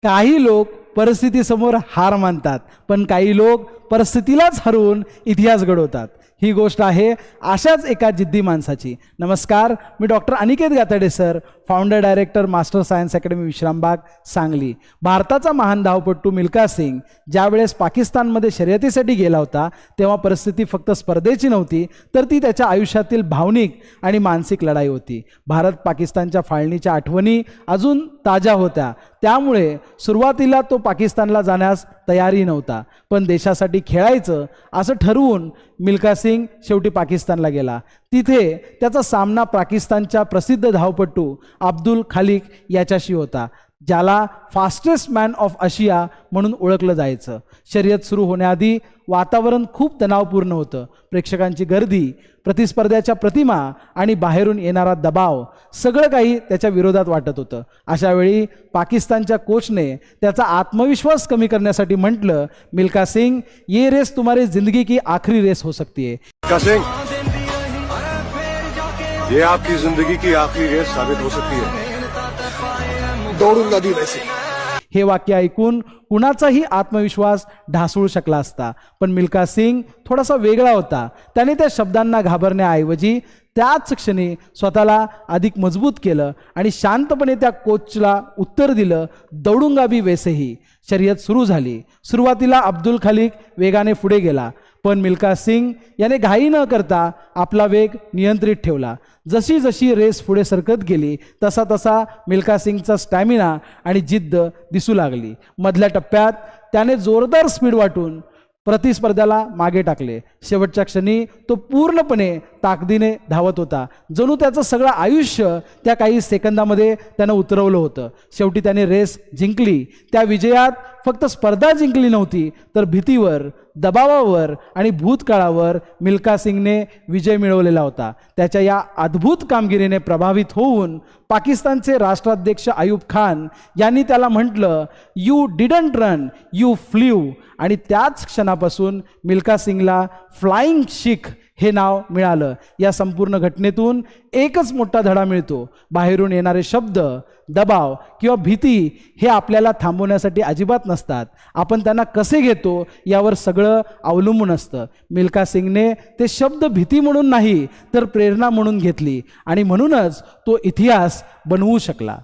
काही लोक परिस्थितीसमोर हार मानतात, पण काही लोक परिस्थितीलाच हरवून इतिहास घडवतात. ही गोष्ट आहे अशाच एका जिद्दी माणसाची. नमस्कार, मी doctor Aniket Gatade sir, founder director master science academy Vishrambag Sangli. भारताचा महान धावपटू मिल्खा सिंग ज्यावेळेस पाकिस्तानमध्ये शर्यतीसाठी गेला होता तेव्हा परिस्थिती फक्त स्पर्धेची नव्हती, तर ती त्याच्या आयुष्यातील भावनिक आणि मानसिक लढाई होती. भारत पाकिस्तानच्या फाळणीच्या आठवणी अजून ताज्या होत्या, त्यामुळे सुरुवातीला तो पाकिस्तानला जाण्यास तयारी नव्हता. पण देशासाठी खेळायचं असं ठरवून मिल्खा सिंग शेवटी पाकिस्तानला गेला. तिथे त्याचा सामना पाकिस्तानच्या प्रसिद्ध धावपटू अब्दुल खालिक याच्याशी होता, ज्याला फास्टेस्ट मॅन ऑफ आशिया म्हणून ओळखलं जायचं. शर्यत सुरू होण्याआधी वातावरण खूप तणावपूर्ण होतं. प्रेक्षकांची गर्दी, प्रतिस्पर्ध्याच्या प्रतिमा आणि बाहेरून येणारा दबाव सगळं काही त्याच्या विरोधात वाटत होतं. अशा वेळी पाकिस्तानच्या कोचने त्याचा आत्मविश्वास कमी करण्यासाठी म्हटलं, मिल्खा सिंग, ये रेस तुम्हारी जिंदगी की आखिरी रेस हो सकती है. मिल्खा सिंग, ये आपकी जिंदगी की आखिरी रेस साबित हो सकती है. दौड़ूंगा भी वैसे. हे वाक्य ऐकून कुणाचाही आत्मविश्वास ढासळू शकला असता, पण मिल्खा सिंग थोडासा वेगळा होता. त्याने त्या शब्दांना घाबरण्याऐवजी त्याच क्षणी स्वतःला अधिक मजबूत केलं आणि शांतपणे त्या कोचला उत्तर दिलं, दौडूंगा भी वैसे ही. शर्यत सुरू झाली. सुरुवातीला अब्दुल खालिक वेगाने पुढे गेला, पण मिल्खा सिंग याने घाई न करता आपला वेग नियंत्रित ठेवला. जशी जशी रेस पुढे सरकत गेली तसा तसा मिल्खा सिंगचा स्टॅमिना आणि जिद्द दिसू लागली. मधल्या टप्प्यात त्याने जोरदार स्पीड वाटून प्रतिस्पर्ध्याला मागे टाकले. शेवटच्या क्षणी तो पूर्णपणे ताकदीने धावत होता, जणू त्याचं सगळं आयुष्य त्या काही सेकंदामध्ये त्यानं उतरवलं होतं. शेवटी त्याने रेस जिंकली. त्या विजयात फक्त स्पर्धा जिंकली नव्हती, तर भीतीवर, दबावावर आणि भूतकाळावर मिल्खा सिंगने विजय मिळवलेला होता. त्याच्या या अद्भुत कामगिरीने प्रभावित होऊन पाकिस्तानचे राष्ट्राध्यक्ष अयूब खान यांनी त्याला म्हटलं, you didn't run, you flew. आणि त्याच क्षणापासून मिल्खा सिंगला फ्लाइंग शीख हे नाव मिळालं. या संपूर्ण घटनेतून एकच मोठा धडा मिळतो, बाहेरून येणारे शब्द, दबाव किंवा भीती हे आपल्याला थांबवण्यासाठी अजिबात नसतात. आपण त्यांना कसे घेतो यावर सगळं अवलंबून असतं. मिल्खा सिंगने ते शब्द भीती म्हणून नाही, तर प्रेरणा म्हणून घेतली आणि म्हणूनच तो इतिहास बनवू शकला.